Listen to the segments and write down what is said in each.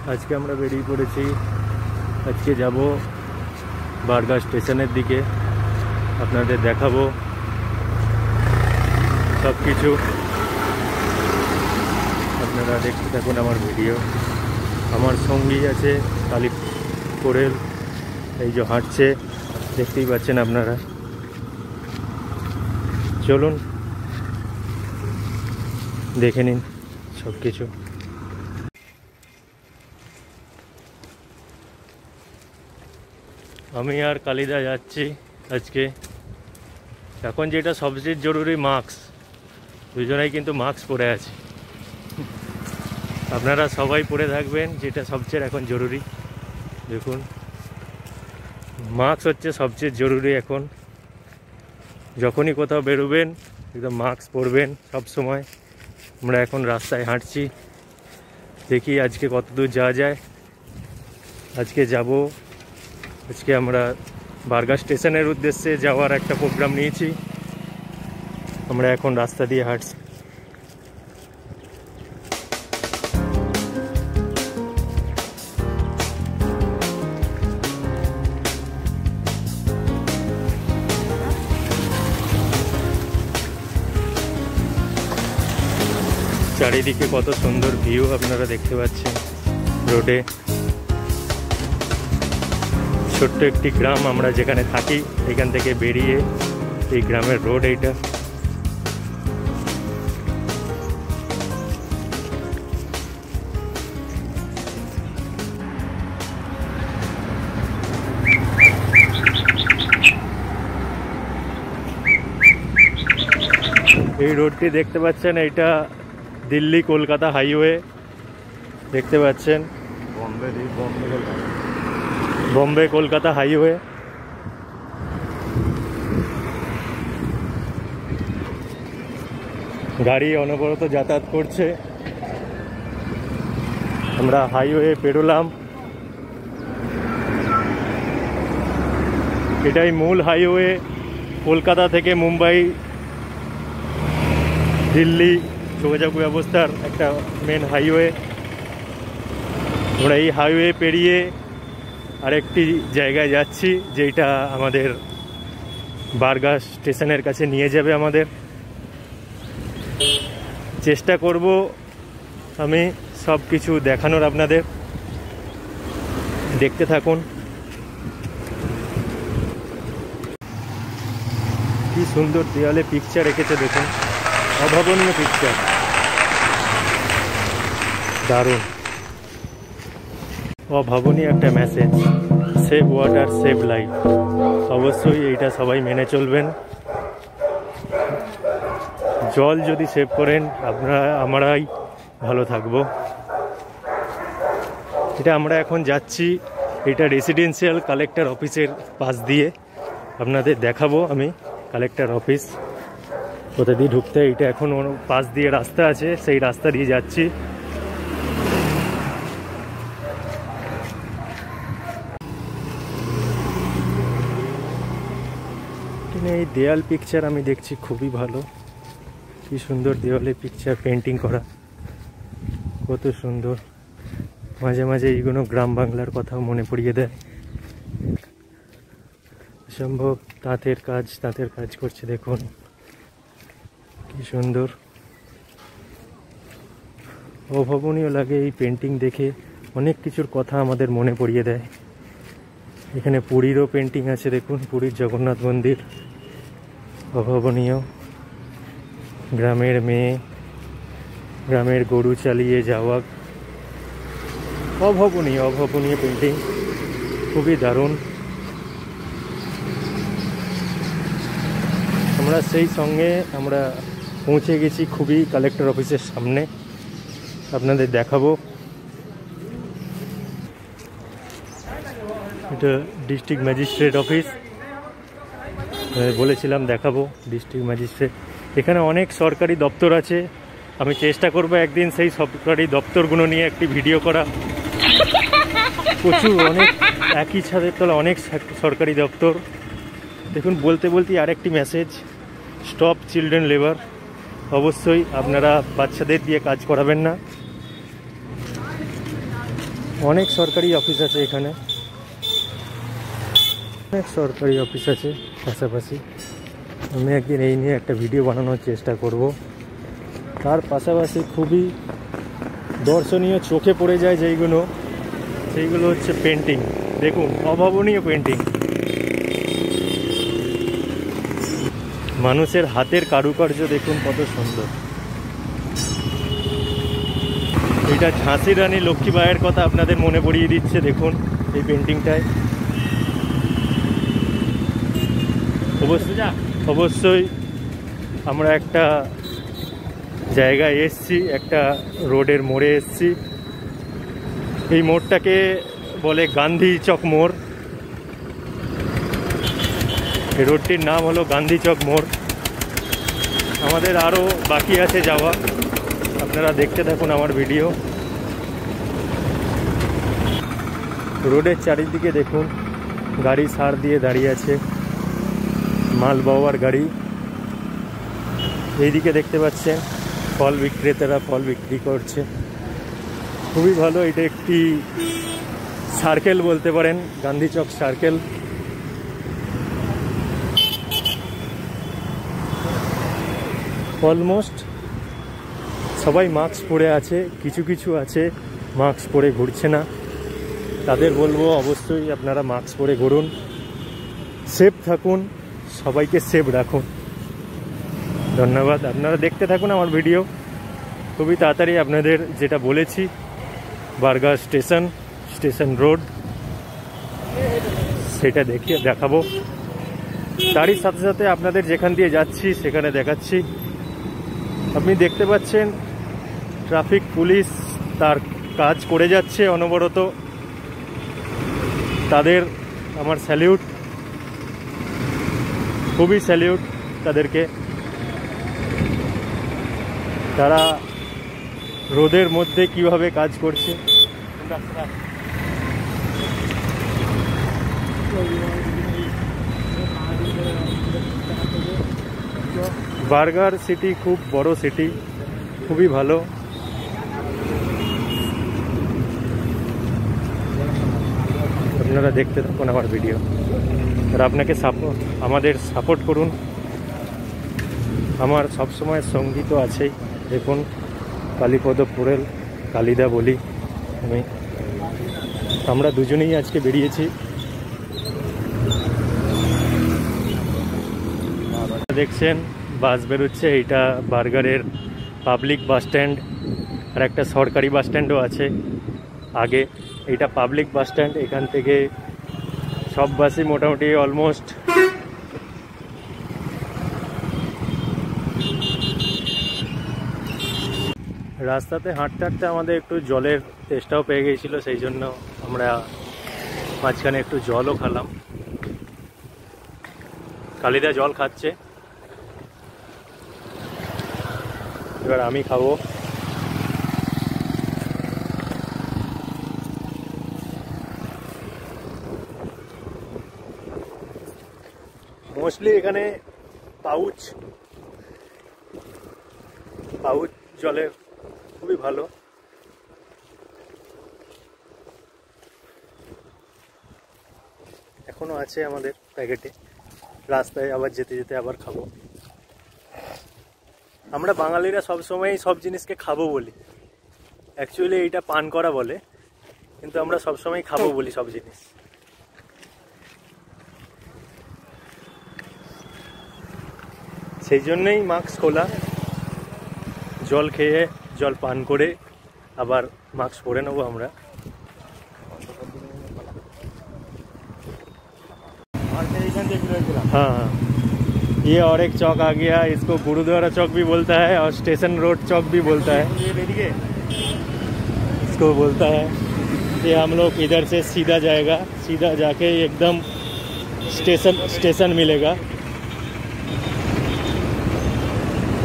আজকে আমরা বেরিয়ে পড়েছি। আজকে যাব বারগাঁ স্টেশনের দিকে, আপনাদের দেখাবো সব কিছু। আপনারা দেখতে থাকুন আমার ভিডিও। আমার সঙ্গী আছে কালী কোরেল, এই যে হাঁটছে, দেখতেই পাচ্ছেন আপনারা। চলুন দেখে নিন সব কিছু। আমি আর কালিদা যাচ্ছি আজকে। এখন যেটা সবচেয়ে জরুরি মাস্ক, দুজনেই কিন্তু মাস্ক পরে আছি। আপনারা সবাই পরে থাকবেন, যেটা সবচেয়ে এখন জরুরি। দেখুন, মাস্ক হচ্ছে সবচেয়ে জরুরি এখন। যখনই কোথাও বেরোবেন একদম মাস্ক পরবেন সব সময়। আমরা এখন রাস্তায় হাঁটছি, দেখি আজকে কত দূর যাওয়া যায়। আজকে আমরা বারগাঁ স্টেশনের উদ্দেশ্যে যাওয়ার একটা প্রোগ্রাম নিয়েছি। আমরা এখন রাস্তা দিয়ে হাঁটছি। চারিদিকে কত সুন্দর ভিউ আপনারা দেখতে পাচ্ছেন। রোডে ছোট্ট একটি গ্রাম আমরা যেখানে থাকি, এখান থেকে বেরিয়ে এই গ্রামের রোড এইটা। এই রোডটি দেখতে পাচ্ছেন, এইটা দিল্লি কলকাতা হাইওয়ে দেখতে পাচ্ছেন। বম্বে কলকাতা হাইওয়ে। গাড়ি অনবরত যাতায়াত করছে। আমরা হাইওয়ে পেরোলাম। এটাই মূল হাইওয়ে, কলকাতা থেকে মুম্বাই দিল্লি যোগাযোগ ব্যবস্থার একটা মেন হাইওয়ে। আমরা এই হাইওয়ে পেরিয়ে আরেকটি জায়গায় যাচ্ছি, যেটা আমাদের বারগাঁ স্টেশনের কাছে নিয়ে যাবে আমাদের। চেষ্টা করব আমি সব কিছু দেখানোর আপনাদের, দেখতে থাকুন। কি সুন্দর দেয়ালে পিকচার রেখেছে দেখুন, অভাবনীয় পিকচার, দারুণ, অভাবনীয় একটা message. Save water save life. অবশ্যই এইটা সবাই মেনে চলবেন। জল যদি সেভ করেন আমরাই ভালো থাকবো। এটা আমরা এখন যাচ্ছি, এটা রেসিডেন্সিয়াল কালেক্টর অফিসের পাশ দিয়ে। আপনাদের দেখাবো আমি কালেক্টর অফিস কোথা দিয়ে ঢুকতে। এটা এখন পাশ দিয়ে রাস্তা আছে, সেই রাস্তা দিয়ে যাচ্ছি। এই দেয়াল পিকচার আমি দেখছি খুবই ভালো। কি সুন্দর দেওয়ালে পিকচার পেন্টিং করা, কত সুন্দর। মাঝে মাঝে এইগুলো গ্রাম বাংলার কথা মনে পড়িয়ে দেয়। সম্ভব তাঁতের কাজ করছে দেখুন, কি সুন্দর, অভাবনীয় লাগে এই পেন্টিং দেখে। অনেক কিছুর কথা আমাদের মনে পড়িয়ে দেয়। এখানে পুরীরও পেন্টিং আছে দেখুন, পুরীর জগন্নাথ মন্দির, অভাবনীয়। গ্রামের মেয়ে, গ্রামের গরু চালিয়ে যাওয়া, অভাবনীয় পেন্টিং, খুবই দারুণ। আমরা সেই সঙ্গে আমরা পৌঁছে গেছি খুবই কালেক্টর অফিসের সামনে, আপনাদের দেখাবো। এটা ডিস্ট্রিক্ট ম্যাজিস্ট্রেট অফিস, বলেছিলাম দেখাবো ডিস্ট্রিক্ট ম্যাজিস্ট্রেট। এখানে অনেক সরকারি দপ্তর আছে। আমি চেষ্টা করব একদিন সেই সরকারি দপ্তরগুলো নিয়ে একটি ভিডিও করা। প্রচুর, অনেক, একই ছাদের তলা অনেক সরকারি দপ্তর। দেখুন, বলতে আরেকটি মেসেজ, স্টপ চিলড্রেন লেবার। অবশ্যই আপনারা বাচ্চাদের দিয়ে কাজ করাবেন না। অনেক সরকারি অফিস আছে এখানে, অনেক সরকারি অফিস আছে পাশাপাশি। আমি একদিন এই নিয়ে একটা ভিডিও বানানোর চেষ্টা করব। তার পাশাপাশি খুবই দর্শনীয় চোখে পড়ে যায় সেইগুলো হচ্ছে পেন্টিং। দেখুন, অভাবনীয় পেন্টিং, মানুষের হাতের কারুকার্য দেখুন কত সুন্দর। এটা ঝাঁসির রানী লক্ষ্মীবাইয়ের কথা আপনাদের মনে পড়িয়ে দিচ্ছে দেখুন এই পেন্টিংটায়। অবশ্যই আমরা একটা জায়গায় এসছি, একটা রোডের মোড়ে এসছি। এই মোড়টাকে বলে গান্ধী চক মোড়। এই রোডটির নাম হলো গান্ধী চক মোড়। আমাদের আরও বাকি আছে যাওয়া, আপনারা দেখতে থাকুন আমার ভিডিও। রোডের চারিদিকে দেখুন গাড়ি সার দিয়ে দাঁড়িয়ে আছে, মাল বওয়ার গাড়ি। এইদিকে দেখতে পাচ্ছেন ফল বিক্রেতারা ফল বিক্রি করছে, খুবই ভালো। এটা একটি সার্কেল বলতে পারেন, গান্ধী চক সার্কেল। অলমোস্ট সবাই মাস্ক পরে আছে, কিছু কিছু আছে মাস্ক পরে ঘুরছে না। তাদের বলবো অবশ্যই আপনারা মাস্ক পরে ঘুরুন, সেফ থাকুন, সবাইকে সেফ রাখুন। ধন্যবাদ, আপনারা দেখতে থাকুন আমার ভিডিও। খুবই তাড়াতাড়ি আপনাদের যেটা বলেছি, বারগার স্টেশন রোড, সেটা দেখাবো। তারই সাথে সাথে আপনাদের যেখান দিয়ে যাচ্ছি সেখানে দেখাচ্ছি। আপনি দেখতে পাচ্ছেন ট্রাফিক পুলিশ তার কাজ করে যাচ্ছে অনবরত। তাদের আমার স্যালিউট, খুবই স্যালিউট তাদেরকে। তারা রোদের মধ্যে কিভাবে কাজ করছে। বার্গার সিটি খুব বড় সিটি, খুবই ভালো। আপনারা দেখতে থাকুন আমার ভিডিও, আর আপনাকে আমাদের সাপোর্ট করুন। আমার সবসময় সঙ্গী তো আছেই। দেখুন কালীপদ পুরেল, কালিদা বলি আমরা দুজনেই আজকে বেরিয়েছি। দেখছেন বাস বেরোচ্ছে, এইটা বার্গারের পাবলিক বাস স্ট্যান্ড, আর একটা সরকারি বাস স্ট্যান্ডও আছে আগে। এইটা পাবলিক বাস স্ট্যান্ড, এখান থেকে সব বাসই মোটামুটি অলমোস্ট রাস্তাতে হাঁটতে হাঁটতে আমাদের একটু জলের তেষ্টাও পেয়ে গিয়েছিল, সেই জন্য আমরা মাঝখানে একটু জলও খেলাম। কালিদা জল খাচ্ছে, এবার আমি খাবো। মোস্টলি এখানে পাউচ জলের খুবই ভালো। এখনো আছে আমাদের প্যাকেটে, রাস্তায় আবার যেতে যেতে আবার খাবো। আমরা বাঙালিরা সবসময় সব জিনিসকে খাবো বলি, অ্যাকচুয়ালি এইটা পান করা বলে, কিন্তু আমরা সবসময় খাবো বলি সব জিনিস। সেই জন্যই মাস্ক খোলা, জল খেয়ে জল পান করে আবার मास्क पहने नेब আমরা। हाँ, ये और एक चौक आ गया, इसको गुरुद्वारा चौक भी बोलता है और स्टेशन रोड चौक भी बोलता है, इसको बोलता है। ये हम लोग इधर से सीधा जाएगा, सीधा जाके एकदम स्टेशन मिलेगा,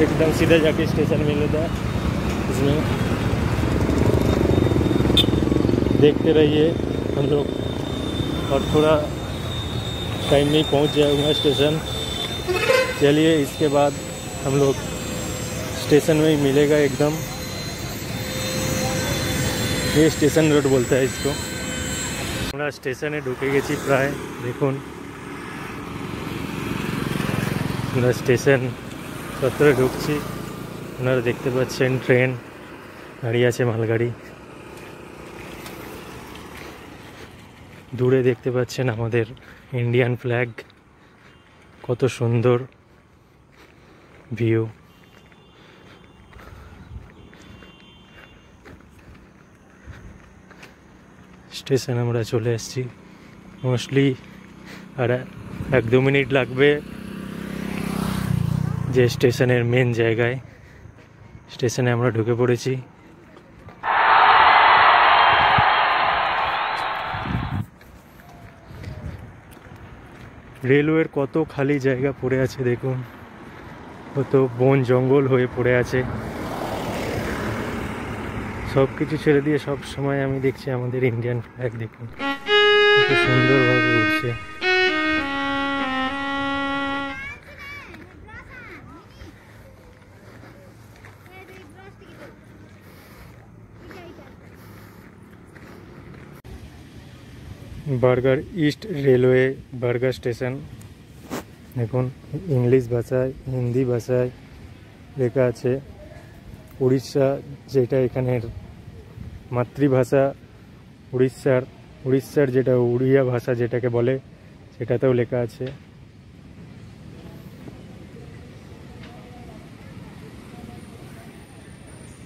एकदम सीधा जाके स्टेशन मिलेगा। इसमें देखते रहिए हम लोग, और थोड़ा टाइम में पहुंच जाएगा स्टेशन। चलिए इसके बाद हम लोग स्टेशन में ही मिलेगा एकदम। ये स्टेशन रोड बोलता है इसको। আমরা স্টেশনে ঢুকে গেছি প্রায়। দেখুন আমরা স্টেশন চত্বরে ঢুকছি। আপনারা দেখতে পাচ্ছেন ট্রেন দাঁড়িয়ে আছে, মালগাড়ি। দূরে দেখতে পাচ্ছেন আমাদের ইন্ডিয়ান ফ্ল্যাগ, কত সুন্দর ভিউ। স্টেশন আমরা চলে এসেছি। মোস্টলি আর 1-2 মিনিট লাগবে যে স্টেশনের মেন জায়গায়। স্টেশনে আমরা ঢুকে পড়েছি। রেলওয়ের কত খালি জায়গা পড়ে আছে দেখুন, কত বন জঙ্গল হয়ে পড়ে আছে। সব কিছু ছেড়ে দিয়ে সব সময় আমি দেখছি আমাদের ইন্ডিয়ান ফ্ল্যাগ। দেখুন কত সুন্দরভাবে উঠছে। Burger east railway burger station. দেখুন ইংলিশ ভাষায়, হিন্দি ভাষায় লেখা আছে। উড়িষ্যা, যেটা এখানের মাতৃভাষা, উড়িষ্যার যেটা উড়িয়া ভাষা যেটাকে বলে, সেটাতেও লেখা আছে।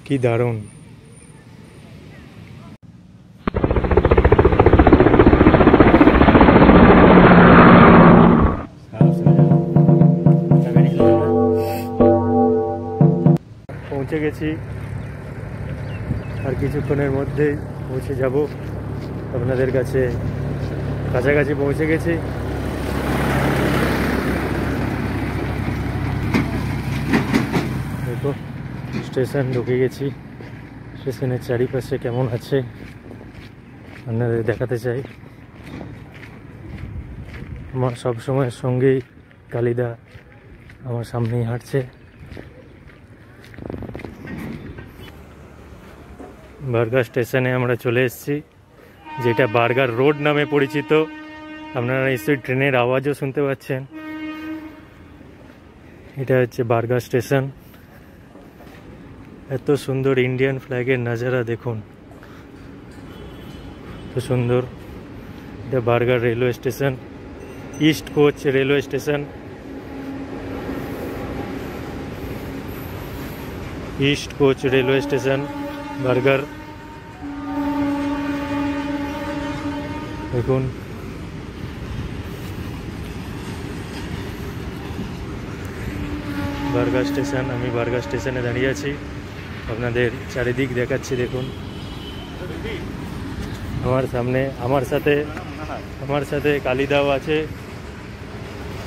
কি দারুণ! পৌঁছে গেছি, আর কিছুক্ষণের মধ্যেই পৌঁছে যাব আপনাদের কাছে। কাছাকাছি পৌঁছে গেছি। দেখো স্টেশন ঢুকে গেছি। স্টেশনের চারিপাশে কেমন আছে আপনাদের দেখাতে চাই। আমার সবসময়ের সঙ্গেই কালিদা আমার সামনেই হাঁটছে। বার্গার স্টেশনে আমরা চলে এসেছি, যেটা বার্গার রোড নামে পরিচিত। আপনারা নিশ্চয়ই ট্রেনের আওয়াজও শুনতে পাচ্ছেন। এটা হচ্ছে বার্গার স্টেশন। এত সুন্দর ইন্ডিয়ান ফ্ল্যাগের নজারা দেখুন, এত সুন্দর। এটা burger railway station, east coach railway station. East coach railway station burger. দেখুন বার্গার স্টেশন। আমি বার্গার স্টেশনে দাঁড়িয়ে আছি, আপনাদের চারিদিক দেখাচ্ছি। দেখুন আমার সামনে, আমার সাথে কালিদাও আছে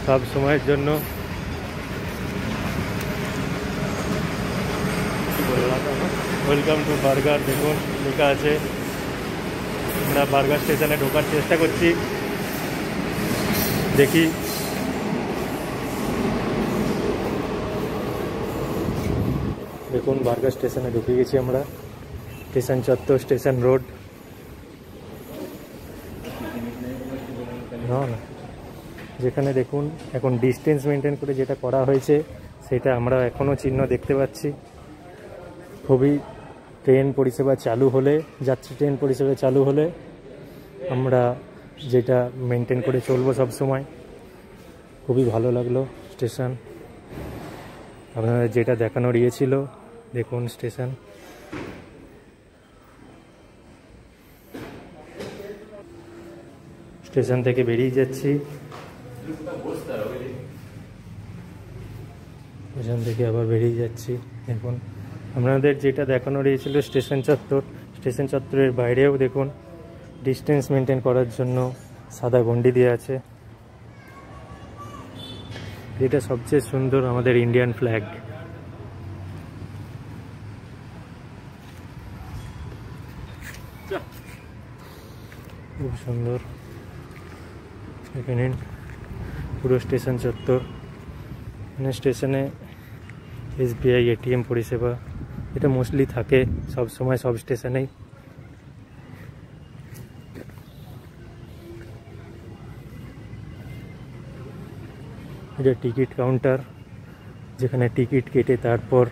সব সময়ের জন্য। ওয়েলকাম টু বার্গার দেখুন লেখা আছে। আমরা বার্গার স্টেশনে ঢোকার চেষ্টা করছি, দেখি। দেখুন বার্গার স্টেশনে ঢুকে গেছি আমরা। স্টেশন চত্বর, স্টেশন রোড। না যেখানে দেখুন এখন ডিস্টেন্স মেনটেন করে যেটা করা হয়েছে, সেটা আমরা এখনও চিহ্ন দেখতে পাচ্ছি। খুবই ট্রেন পরিষেবা চালু হলে, যাত্রী ট্রেন পরিষেবা চালু হলে আমরা যেটা মেনটেন করে চলবো সব সময়। খুবই ভালো লাগলো স্টেশন। আপনাদের যেটা দেখানোর ইয়ে ছিল, দেখুন স্টেশন। স্টেশন থেকে বেরিয়ে যাচ্ছি। স্টেশন থেকে আবার বেরিয়ে যাচ্ছি। দেখুন আপনাদের যেটা দেখানোর ইয়ে ছিল স্টেশন চত্বর, স্টেশন চত্বরের বাইরেও দেখুন ডিস্টেন্স মেনটেন করার জন্য সাদা গন্ডি দেওয়া আছে। যেটা সবচেয়ে সুন্দর আমাদের ইন্ডিয়ান ফ্ল্যাগ। খুব সুন্দর। এখানে পুরো স্টেশন চত্বর। এখানে স্টেশনে SBI ATM পরিষেবা, এটা মোস্টলি থাকে সব সময় সব স্টেশনেই। এটা টিকিট কাউন্টার, যেখানে টিকিট কেটে তারপর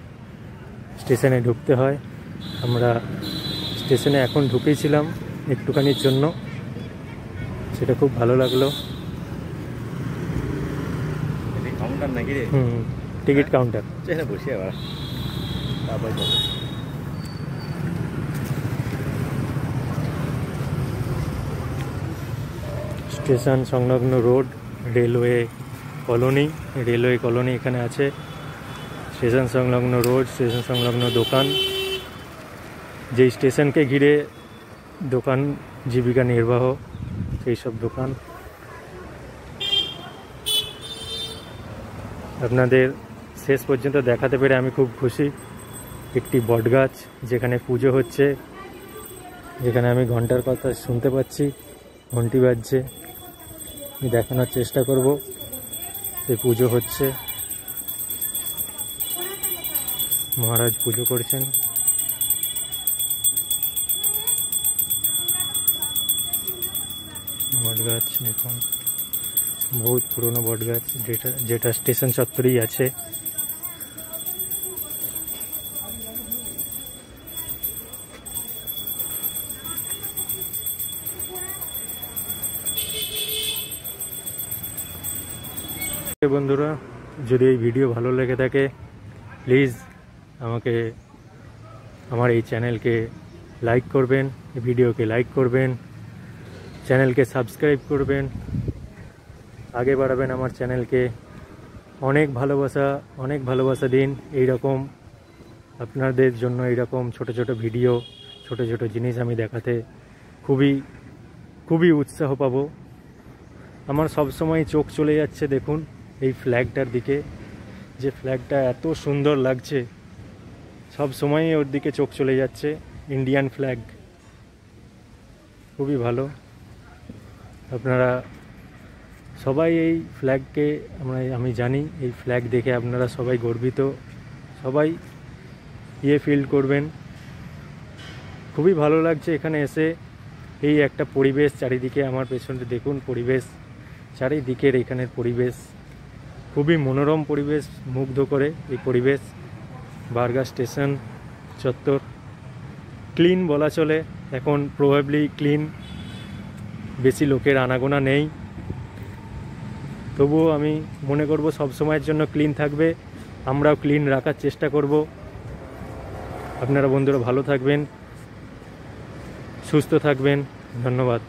স্টেশনে ঢুকতে হয়। আমরা স্টেশনে এখন ঢুকেছিলাম একটুখানির জন্য, সেটা খুব ভালো লাগলো। Ticket counter. স্টেশন সংলগ্ন রোড, রেলওয়ে কলোনি এখানে আছে। স্টেশন সংলগ্ন রোড, স্টেশন সংলগ্ন দোকান, যেই স্টেশনকে ঘিরে দোকান, জীবিকা নির্বাহ, সেই সব দোকান। আপনাদের শেষ পর্যন্ত দেখাতে পেরে আমি খুব খুশি। একটি বটগাছ, যেখানে পুজো হচ্ছে, যেখানে আমি ঘন্টার কথা শুনতে পাচ্ছি, ঘন্টি বাজছে। আমি দেখানোর চেষ্টা করব এই পুজো হচ্ছে, মহারাজ পুজো করছেন। বটগাছ দেখুন, বহুত পুরনো বটগাছ, যেটা স্টেশন চত্বরেই আছে। বন্ধুরা, যদি এই ভিডিও ভালো লেগে থাকে প্লিজ আমার এই চ্যানেলকে লাইক করবেন, ভিডিওকে লাইক করবেন, চ্যানেলকে সাবস্ক্রাইব করবেন, আগে বাড়াবেন আমার চ্যানেলকে। অনেক ভালোবাসা দিন। এইরকম আপনাদের জন্য এইরকম ছোট ছোট ভিডিও, ছোট ছোট জিনিস আমি দেখাতে খুবই উৎসাহ পাবো। আমার সবসময় চোখ চলে যাচ্ছে দেখুন এই ফ্ল্যাগটার দিকে, যে ফ্ল্যাগটা এত সুন্দর লাগছে, সব সময়ই ওর দিকে চোখ চলে যাচ্ছে। ইন্ডিয়ান ফ্ল্যাগ খুবই ভালো। আপনারা সবাই এই ফ্ল্যাগকে, আমি জানি এই ফ্ল্যাগ দেখে আপনারা সবাই গর্বিত, সবাই ফিল করবেন। খুবই ভালো লাগছে এখানে এসে। এই একটা পরিবেশ চারিদিকে, আমার পেছনে দেখুন পরিবেশ, চারিদিকের এখানের পরিবেশ খুবই মনোরম পরিবেশ, মুগ্ধ করে এই পরিবেশ। বারগাঁ স্টেশন চত্বর ক্লিন বলা চলে, এখন প্রবাবলি ক্লিন, বেশি লোকের আনাগোনা নেই, তবুও আমি মনে করব সবসময়ের জন্য ক্লিন থাকবে। আমরাও ক্লিন রাখার চেষ্টা করব। আপনারা বন্ধুরা ভালো থাকবেন, সুস্থ থাকবেন। ধন্যবাদ।